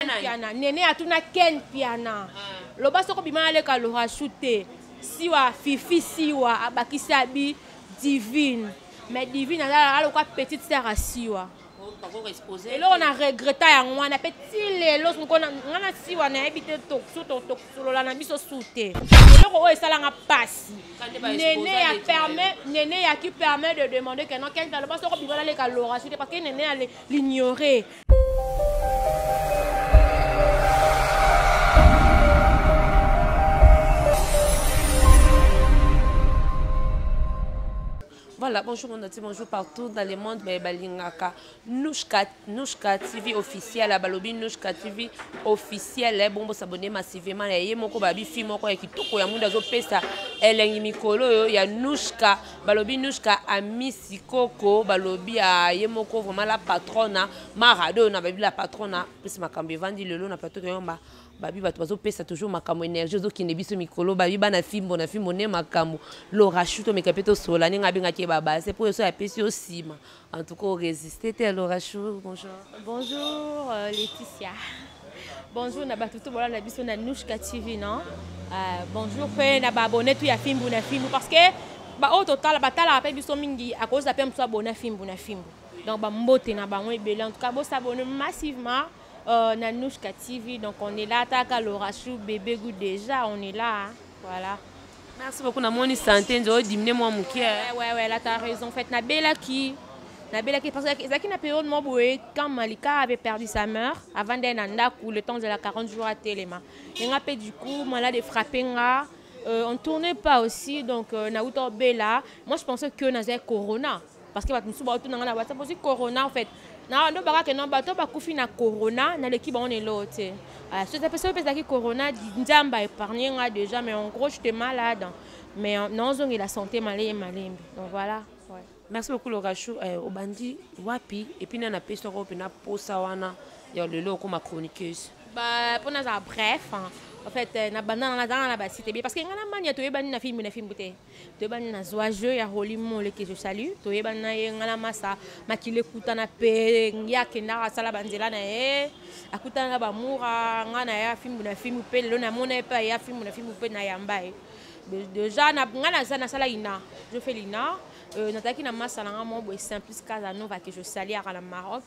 piana nene atuna ken piana loba soko bima aleka lo rachute siwa fifi siwa abakisa bi divine mais divine ala ko petite sœur asiwa et là on a regretté en wana petit lelo ngona ngana siwa na ebite to solo la na biso sute lelo o esala nga pasi nene ya qui permet de demander que non ken loba soko bima aleka lo rachute parce que nene l'ignorer. Voilà, bonjour mon petit, bonjour partout dans le monde, mais balingaka Nouchka TV officiel, la balobi Nouchka TV officiel, bon s'abonner massivement, et moko babi fi moko ya kitoko ya munda zo pesa elengi mikolo ya Nouchka, balobi Nouchka amisi koko, balobi ya yemoko vraiment la patrona, Maradona babi la patrona, plus makambe vandi lelo na plateau yomba. Babi bato bazo pesa toujours makamo énergie zo kine biso mikolo babi bana fimbo na fimbo ne makamo lo rachuto mekapeto sola ninga binga ke baba c'est pour ça ya pesi osima en tout cas résister te lo rachou bonjour bonjour Laetitia bonjour na batutu bola na biso na Nouchka TV non bonjour pe na ba abonné tout ya fimbo na fimbo parce que ba au total batala pe biso mingi à cause da pe mso abonné fimbo na fimbo donc ba mbote na bango ebele en tout cas bo s'abonner massivement na Nouchka TV, donc on est là, Taka Lorachou, bébé goût déjà, on est là, hein, voilà. Merci beaucoup, na moni santé, nzo dimne moi mouki. Ouais, là t'as raison. En fait, Nabela qui, parce que Zaki na période moi quand Malika avait perdu sa mère, avant d'être en le temps de la 40 jours à Téléma. Et après du coup, malade frappé nga, on tournait pas aussi, donc na outo Bella. Moi je pensais que nazé Corona, parce que nous sommes tout dans la WhatsApp aussi Corona en fait. Non, non, parce que non, bateau pas coufi na corona, na l'équipe on est l'autre. Ce que ça peut corona, d'amba épargné déjà, mais en gros j'étais malade. Mais non, on a la santé malée. Donc voilà. Ouais. Merci beaucoup Lorachou. Au bandi wapi et puis na pesto ko na posa wana ya le loko ma chroniqueuse. Bah pour nous bref. En fait, na banana na ba cité parce que ngana mania to yebani na film bouté. To yebani na joyeux ya Holimo le que je salue. To yebani na ngana masa makile kuta na pe ya kenda sala banzela na akuta na ba mura ngana ya film pe le na mona pa ya film pe na yamba. Déjà na ngana za na sala ina. Je fais l'ina. Nataki na masala ngamo bo simplice Casanova que je salue à la Maroc.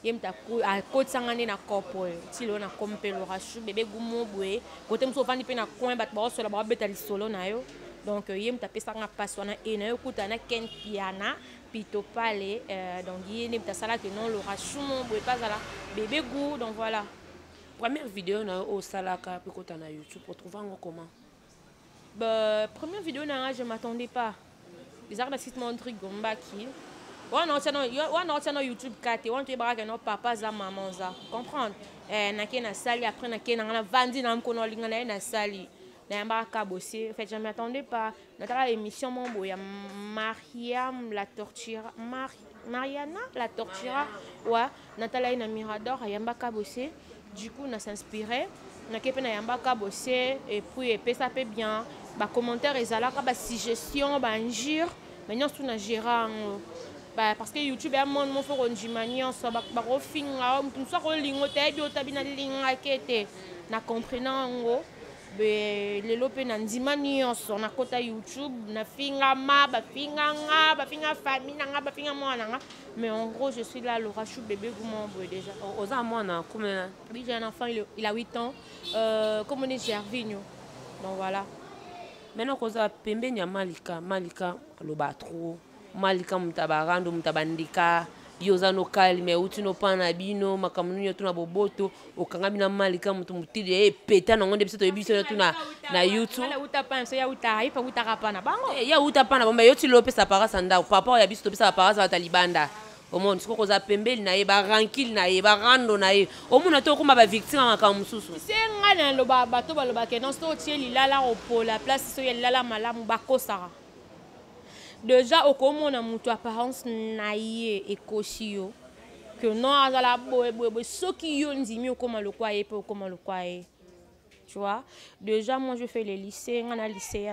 Yemta a côté sangane na kopo tilo na kompe Lorachou bébé gumo boé côté mso vandi pe na coin bat ba so la ba betali solo na yo donc yemta pesa nga paswana e na yo kuta na ken piana pito pale donc yemta sala que non Lorachou mon boé pas là bébé gou donc voilà première vidéo na au salaka pe kota na YouTube pour trouver ngo comment première vidéo na je m'attendais pas les arts site mon truc gomba qui on a no YouTube kate on te baraka no papa za maman za comprendre na ke na sali après na ke na vandi na mkono linga na sali na baraka bosser en fait je m'attendais pas na émission mon boya Mariana la tortura ouais Nathalie na Mirador yamba ka bosser du coup on s'inspirait na ke pe na yamba ka bosser et puis ça fait bien ba commentaire ezalaka ba suggestion ba injure maintenant tout na gérant parce que YouTube est un monde mon faut on jimania so ba rofinga on so ko lingo te bi otabina linga kete na comprenant ngo be lelo pe na ndimania so na kota YouTube na finga ma ba finga famille nga ba finga mwana nga mais en gros je suis là Lorachou bébé goumon boy déjà oza mwana combien oui j'ai un enfant il a 8 ans comme on est Gervinho donc voilà maintenant koza pembeni ya Malika loba trop Malika mutabarando mutabandika yoza no kalme uti no pana bino makamunu yotu na boboto okanga bina Malika mutu mutide peta na ngonde biso to yebiso yotu na YouTube la utapa so ya utai pa utakapana bango ya utapana bomba yoti lopesa parasa nda papa ya biso to pesa parasa batalibanda omo ndiko koza pembeli na ye ba rankil na ye ba rando na ye omuna to kuma ba victime makamususu senga na loba bato baloba ke non sto tie lilala opola place so ya lilala malamu bakosara déjà au comment on a mon apparence naïe et cochio que non à la boue ce qui y dit comment le croire comment le croire tu vois déjà moi je fais les lycées on a lycée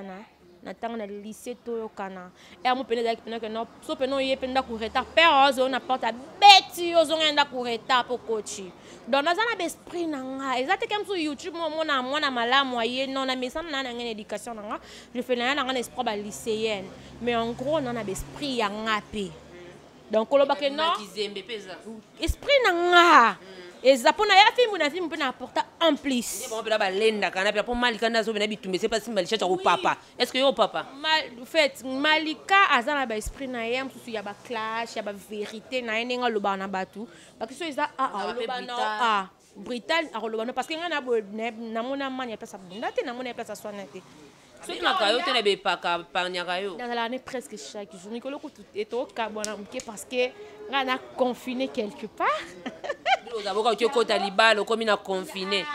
natanga na lycée toyokana e mo pene ezalaki pena ke no so pene oye mpe ndako retard père ozonga na porte abeti ozonga ndako retard mpo koti donc naza na baesprit na nga eza teke mosu youtube momona mwana malamu aye non na mesana na na ngene éducation na nga je fais na nga na esprit ba lycéenne mais en gros na na baesprit ya nga pe donc kolobake non esprit na nga eza mpona ya filmu na filmu mpe na apporta en plus mpena balendaka na mpo malika nde azobena bitumba ese mpasi malichacha kopapa est ce que yo papa fait malika aza na baesprit na ye mosusu ya baclash ya bavérité na ye ndenge alobaka na bato bakristo eza aloba na brital akoloba no parce que nga namona mani ya place abunda te namona ya place aswana te soki yo te na bepaka parniaka yo nazalaka ne presque chaque jour mikolo kutu etokabwana moke parce que nga na confiné quelque part ozaboka oki okota libala okomi na confiné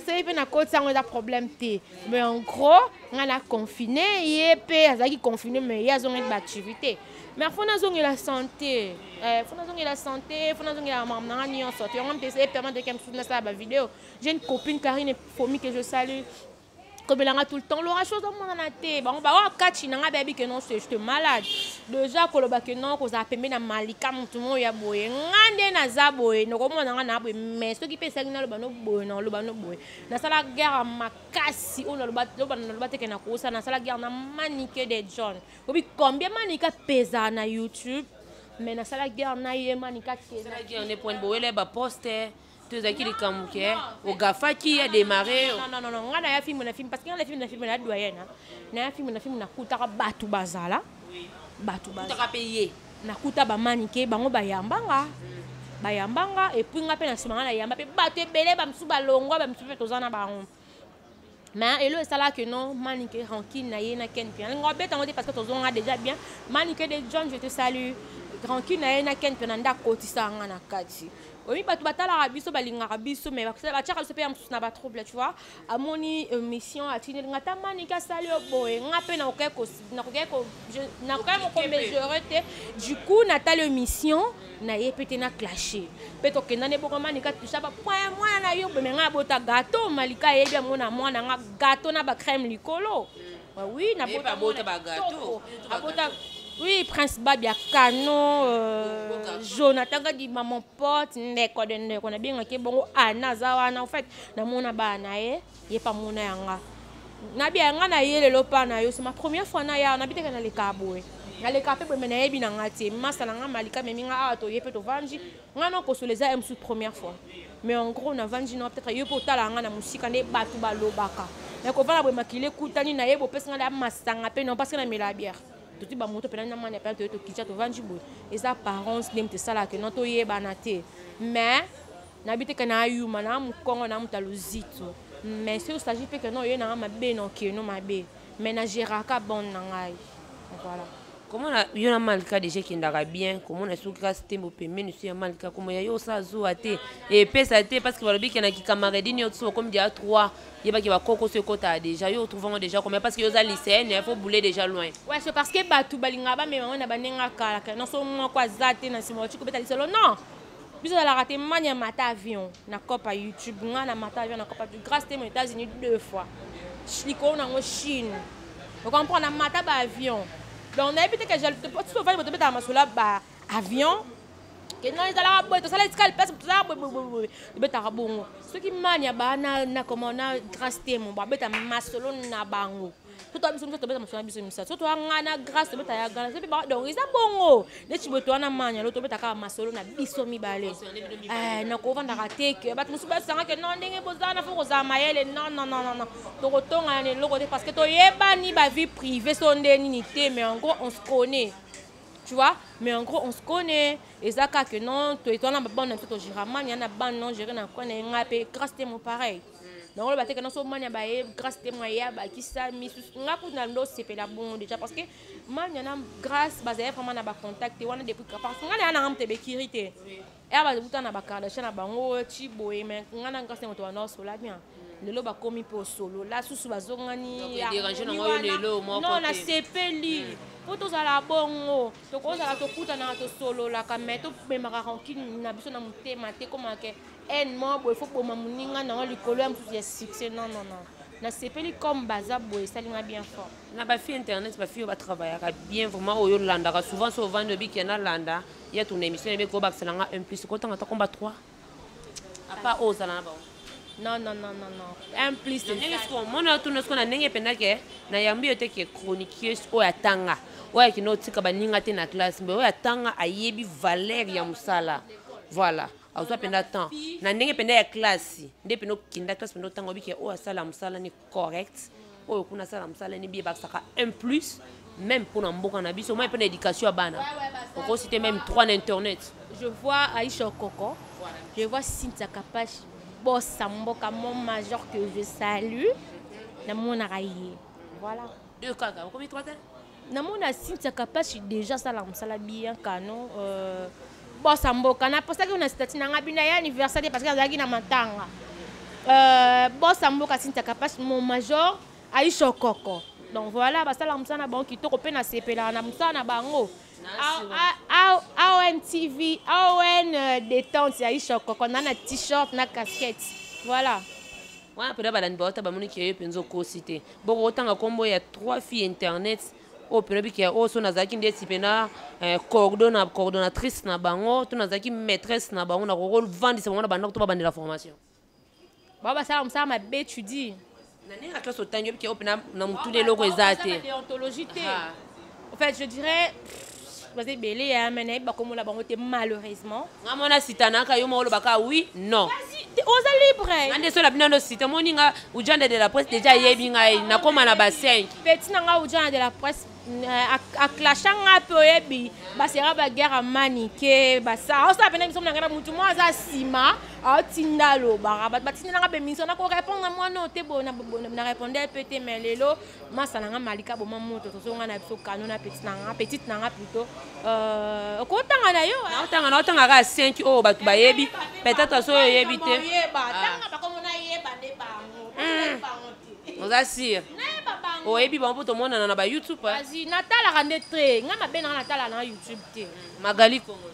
soki mpe nakoti yango eza problème te mais en gros nga na confiné ye mpe azalaki confiné mais ye azongeli baactivité mais fo nazongela santé fo nazongela santé fo nazongela makambo nanga nyonso te yango mpe epermettre ke mosusu nasala bavidéo j'ai une copine Karine Fomi que je salue comme il a tout le temps, l'aura chose au monde en été. Bon, bah, on catch, il n'a pas dit que non, je suis malade. Déjà, quand le bac non, qu'on a appelé na malika, tout le monde y a boé. Ngande na zaboé, nous comment on a un arbre, mais ceux qui pensent que non, le bano boé, non, le bano boé. Dans ça la guerre à Makassi, on a le bateau qui n'a pas ça, dans ça la guerre na maniqué des John. Obi combien manika pesa na YouTube, mais dans ça la guerre na yé manika qui. Ça la guerre on est point boé les bas poster. Tu as dit que au Gafa qui a démarré. Non, on a un film, parce qu'il y a un film la doyenne. Il y a un film, na kuta batu bazala. Batu bazala. Tu as payé. Na kuta ba manike, bango bayambanga. Bayambanga et puis on a peine à se marier yamba. Batu belé, bamsu balongo, bamsu fait aux ana baron. Mais et là c'est là que non, manike rancune na yena ken bien. On bête en parce que tous on a déjà bien. Manike de John, je te salue. Rancune na yena ken bien nda kotisa ngana kati. Oui, bah tu batala biso balinga biso mais ba tchaka se paye na ba trouble tu vois. Amoni mission a tini ngata manika sali boy ngape na okeko na okeko na okeko ko mesurer du coup natale mission na yepete na clasher. Peto kenda ne boko manika toucha ba point moi na yo mais nga bota gâteau malika yebia mona mwana nga gâteau na ba crème likolo. Oui, na bota ba gâteau. Abota oui, Prince Babia Kano, Jonathan dit maman pote, neko de neko na bien que bon anazawana en fait na mona bana ye pas mona yanga. Na bien nga na ye le lopa na yo c'est ma première fois na ya na biteka na le kabwe. Na le kapé be na yebi na ngati masala nga malika me minga ato ye pe to vanji nga no ko soleza em sous première fois. Mais en gros na vanji no peut-être yo po tala nga na musika ne batu balobaka. Mais ko vala be makile kutani na ye bo pesa nga masanga pe non parce que na mela bière. Tout ba moto pena na mane pa to kicha to vanji boy et ça parents nem te sala que non to yeba na te mais na bite kana ayu mana mu kongo na mutaluzito mais c'est au s'agit que non ye na ma be non que non ma be mais na geraka bon na ngai voilà. Comment il y a malika déjà qui ndara bien comment on a su grâce tembo pemeni sur malika comment ya yo sa zo ate et pesa te parce que voilà bien qu'il y a qui camaradine yo comme dia 3 il va qui va koko ce quota déjà yo trouvons déjà comment parce que yo za lycéenne il faut bouler déjà loin. Ouais, c'est parce que batu balinga ba mais on a banenga kala non so mo kwa zate na simo tu ko beta liselo non. Biso la raté mania mata avion na copa YouTube nga na mata avion na copa du grâce tembo aux États-Unis 2 fois. Chliko na ngo Chine. On comprend na mata ba avion. Donc on a évité que je te peux souvent me tomber dans ma sola ba avion que non ils allaient boire tout ça les escales passe tout ça de beta rabongo ce qui mania ba na comment na grâce témoin ba beta masolo na bango tout à biso to beta masolo biso misa surtout ngana grâce beta ya grâce c'est pas donc ils a bongo les chiboto na mania lo to beta ka masolo na biso mibale na ko vanda raté que ba musu ba sanga que non ndenge bozana fo za mayele non to kotonga ne loko parce que to yeba ni ba vie privée sonde ni té mais en gros on se connaît. Tu vois, mais en gros on se connaît et ça que non toi on a bon tout au giraman il y en a ban non gérer na quoi na pe grâce témoin pareil donc le baté que non so mania ba grâce témoin ya ba qui ça mi nga pour na ndo c'est la bon déjà parce que man y en a grâce basé vraiment na ba contact on a depuis parce que nga na amte be kirité et ba buta na ba cardation na bango chibo et mais nga na grâce témoin to na so la bien lelo ba komi po solo la susu bazongani ya déranger na ngo lelo mo non na sepeli poto za la bongo to ko za la to kuta na to solo la kameto be marankini na biso na mutema te comme que en mo bo faut bo mamuninga na likolo ya musu ya succès non na sepeli comme baza boye salinga bien fort na ba fille internet ba fille ba travailler bien vraiment oyo landa souvent so vendre bi qui na landa il y a ton émission et ko ba selanga 1 plus ko tanga ta combat 3 à pas aux alana ba non 1 plus c'est ce qu'on mona tout ce qu'on a ndenge penda ke na yambi yote ke chroniqueuse o atanga oya ki no tika baninga te na classe mais oya tanga ayebi valeur ya musala voilà azo penda temps na ndenge penda ya classe nde penda kinda classe penda tanga obi ke o asala musala ni correct o kuna sala musala ni bi ba saka 1 plus même pour na mboka na biso moi penda éducation ya bana on citer même 3 na internet je vois Aïcha Koko je vois Cynthia Kapache boss mboka mon major que je salue na mon araye voilà deux kaka combien 3 na mon Cynthia Kapache déjà ça la musala bien canon boss mboka na posta que na statut na ngabina ya anniversaire parce que azaki na matanga boss mboka Cynthia Kapache mon major Aïcha Koko donc voilà basa la musala bon qui to ko pe na sepela na musala na bango AON TV, AON détente, Aïcha Koko, on a un t-shirt, na casquette. Voilà. Ouais, peut-être que dans le monde qui est penzo cité. Bon, autant combo il y a 3 filles internet. Au peut-être qu'il y a aussi nazaki ndesipena coordonnatrice na bango, tu nazaki maîtresse na bango na rôle vendre ce moment na bango to ba la formation. Baba ça m'a bé tu dis. Nani la classe autant que opena na mutu les logos ezate. Déontologie. En fait, je dirais parce que belé mais ba comme la bango malheureusement. Ngamona sitanaka yo molo baka oui non. Vas-y, osa libre. Ande so la bina no site moninga ujande de la presse déjà yebi ngai na koma na ba 5. Petit nanga ujande de la presse a clashanga peu yebi ba sera ba guerre manique ba ça osa pena biso nanga mutu mo za sima a tindalo ba ba tindanga be mission na ko répondre moi non te bon na répondre peut-être mais lelo masa nanga malika bo moto to songa na biso kanona petite nanga plutôt ko tanga na yo na otanga ka 5 o batu ba yebi peut-être so yebi te tanga ba comme na yeba de bango on assure o yebi bon poto mona na ba YouTube vas-y natala rande tre nga mabe na natala na YouTube te Magali Congo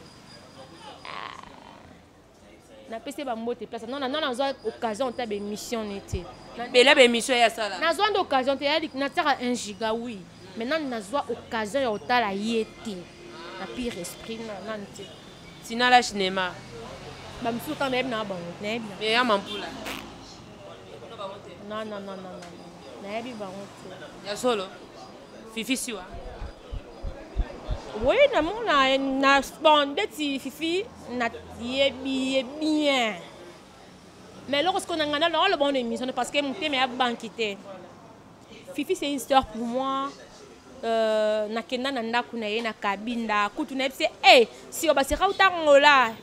na pese ba mbote place non na zo occasion ta be mission nete bela be mission ya sala na zo d'occasion te yadi na tara 1 giga oui maintenant na zo occasion ya otala yete na pire esprit na nte sina la cinéma ba msu ta meb na ba ne mais ya mampula non na yebi ba nte ya solo fifi siwa oui na bon deti fifi na yebi bien mais lorsqu'on a gagné le bon émission parce que mon thème est banquité fifi c'est une histoire pour moi na kenda na ndaku na ye na kabinda kutu na bise si o basera utangola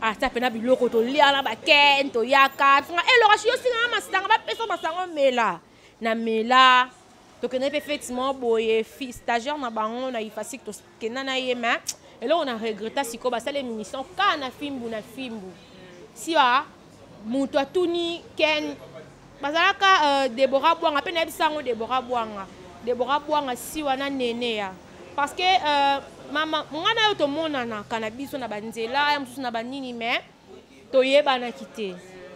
ata pena biloko to lia na ba ken to yaka funga lo rashi yo singa masanga ba peso masango mela na mela to kena pe effectivement boye fi stagiaire na bango na ifasik to kenda na ye ma et là on a regretté siko ba sale émission kana fimbu na fimbu si wa muto atuni ken bazalaka Deborah Bwanga pe na bisango Deborah Bwanga si wana nene ya parce que mama ngana yo to monana kana biso na banzela ya mususu na banini mais to yeba na kite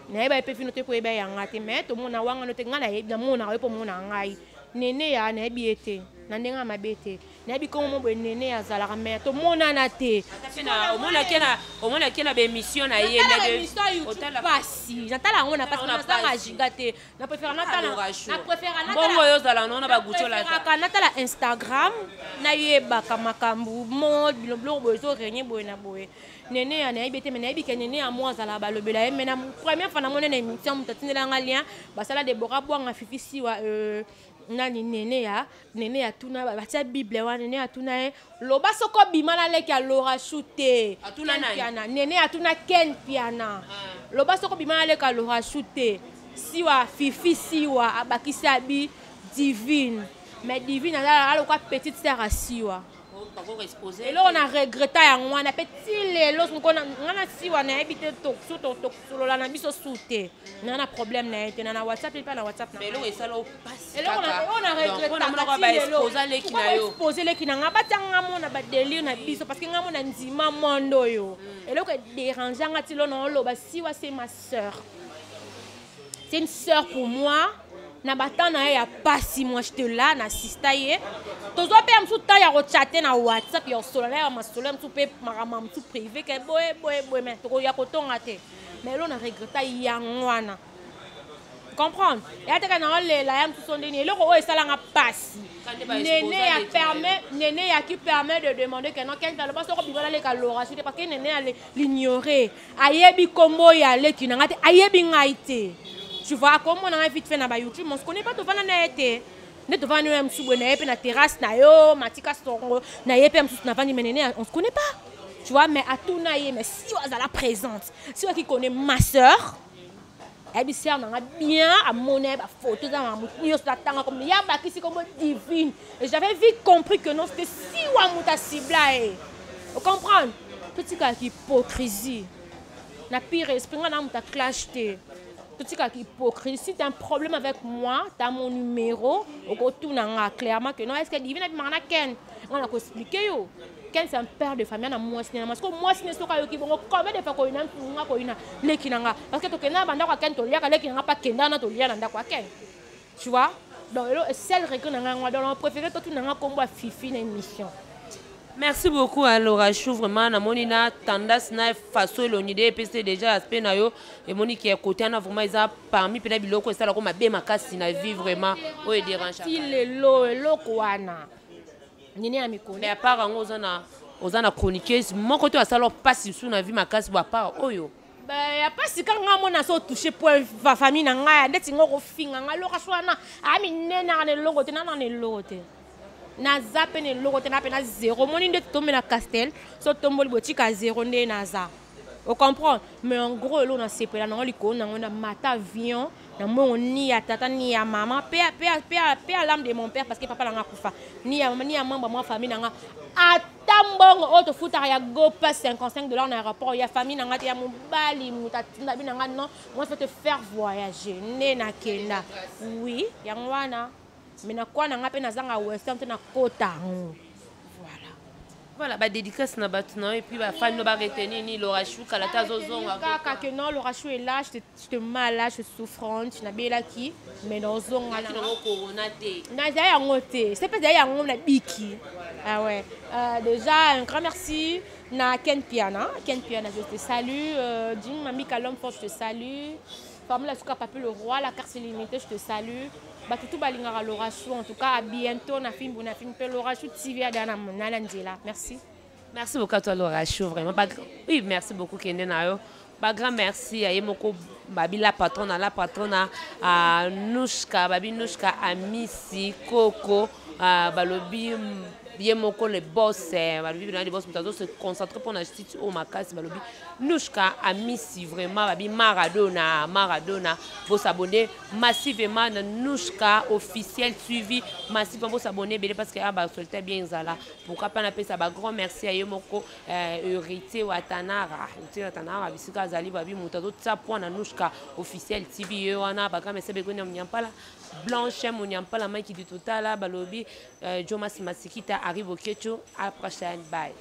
na yeba pe fino te ko yeba yanga te mais to mona wanga no te ngana yeba mona yo po mona ngai nene ya na yebi ete na ndenga mabete na yebi ko mo bo nene ya zalaka mais to monana te omona kena be mission na ye mais otala pasi natala ngona pasi na sanga gigate na préfère natala bongo yo zala nona ba guchola ta natala Instagram na yeba kamakambu mo biloblo bo zo renye boy na boy nene ya na yebi te mais na yebi ke nene ya mo zala ba lobela ye mais na première fois na mona na émission mutatindela ngalien basala Deborah Bwanga fifi siwa nani nene ya tuna batia bible wa nene ya tuna loba soko bimana leki ya Laura Shute atuna piana nene ya tuna Ken piana loba soko bimana leki ya Laura Shute siwa fifi siwa abakisa bi divine mais divine ala kwa petite sœur siwa et là on a regretté yango wana petit lelo ngona ngana siwa na ebite to solo la na biso sute na problème na ete na WhatsApp et pas na WhatsApp na lelo esala passe et là on a regretté na exposer les kinanga batanga mona ba délire na biso parce que ngamo na ndima mondo yo et là que déranger ngati lo na lo ba siwa c'est ma sœur, c'est une sœur pour moi na batana ya pasi moi j'étais là na sista ye tozo pe am sous ta ya chatter na WhatsApp ya solo ya masolo am sous pe marama sous privé ke boy mais to ya kotonga te mais là on a regretté yangwana comprendre et ataka na le la yam sous sondeni le ko esala nga pasi Néné ya qui permet de demander que non quelqu'un le passe ko bigola le ka Laura parce que Néné allait l'ignorer ayebi kombo ya le ki na ngate ayebi ngaite. Tu vois, comme on a vite fait dans YouTube, on ne se connaît pas tout le monde. Ne te vend même sous na terrasse na yo, matika songo, na yepem sous na vandi menene, on se connaît pas. Tu vois, mais à tout naïe, mais si on a la présence, si on qui connaît ma sœur, elle dit ça on a bien à monnaie, ba photo ça ma mouille sur la tanga comme ya ba qui c'est comme divine. Et j'avais vite compris que non c'était si wa muta cibla. Vous comprenez? Petit cas hypocrisie. Na pire esprit na muta clashté. Tout cas hypocrisie. Si tu as un problème avec moi, tu as mon numéro, au tout clairement que non, est-ce que divine est marna Ken? On a expliqué yo. Ken c'est un père de famille na moi cinéma parce que moi cinéma so ka yo ki bongo combien de fois ko ina nga ko ina lekinanga parce que to kena banda kwa Ken to lia ka lekinanga pa kenda na to lia na kwa Ken. Tu vois? Donc celle regret na nga donc on préférait tout na nga kombo fifi na émission. Merci beaucoup à Laura Chou, vraiment, na monina tendance na façon l'onide PC déjà aspect na yo et Monique qui est côté na vraiment ils a parmi pena biloko ça la comme be makasi na vie vraiment o e dérange. Il est lo kwana. Nini amikoni. Mais à part en ozana chroniqueuse mon côté à salon pas si sous na vie makasi à part oyo. Ben ya pas si quand nga mona so toucher point famille na nga ndeti ngoko finga nga Laura Chou na ami nena na logo te na logo te. Na zappe ne logo te na pe na zéro moni nde tomber na castel so tomboli boutique à zéro nde na za. Vous comprenez? Mais en gros là on a séparé na liko na on a mata avion na mo ni ya tata ni ya maman pe l'âme de mon père parce que papa la nga kufa ni ya maman moi famille na nga atambongo auto futa ya go pas $55 na aéroport ya famille na nga ya mobali mutatinda bina nga non moi je vais te faire voyager ne na kenda oui ya ngwana. Mais na quoi na pe na zanga western na kota voilà ba dédicace na batna et puis ba fan no ba retenir ni Laura Chou kalata zozonga kaka que non Laura Chou est là je te malade je souffrante na bela ki mais dans zonga na corona te na ya ngote c'est pas ya ngom na biki ah ouais déjà un grand merci na Ken Piana je te salue Jim Mami Kalom fort je te salue Formula Souka Papi le roi la carte limitée je te salue Batutu balingara Laura Chou en tout cas à bientôt na film Laura Chou TV à Dana Nalandela. Merci. Merci beaucoup à toi Laura Chou vraiment oui merci beaucoup Kende Nayo. Ba grand merci à Yemoko babi la patronne à Nushka babi Nushka à Missy Coco balobi Yemoko le boss balobi les boss mutazo se concentrer pour la justice au makasi balobi Nushka à Missy vraiment babi Maradona faut s'abonner massivement na Nushka officiel suivi massivement faut s'abonner parce que ba solta bien zala pourquoi pas na pesa ba grand merci à Yemoko hérité Watanara bisika zali babi mutazo tsa point na Nushka officiel TV wana ba grand merci beko nyampa la Blanche Moniampala mai qui dit total balobi Jomas Masikita arrive au Kecho à la prochaine bye.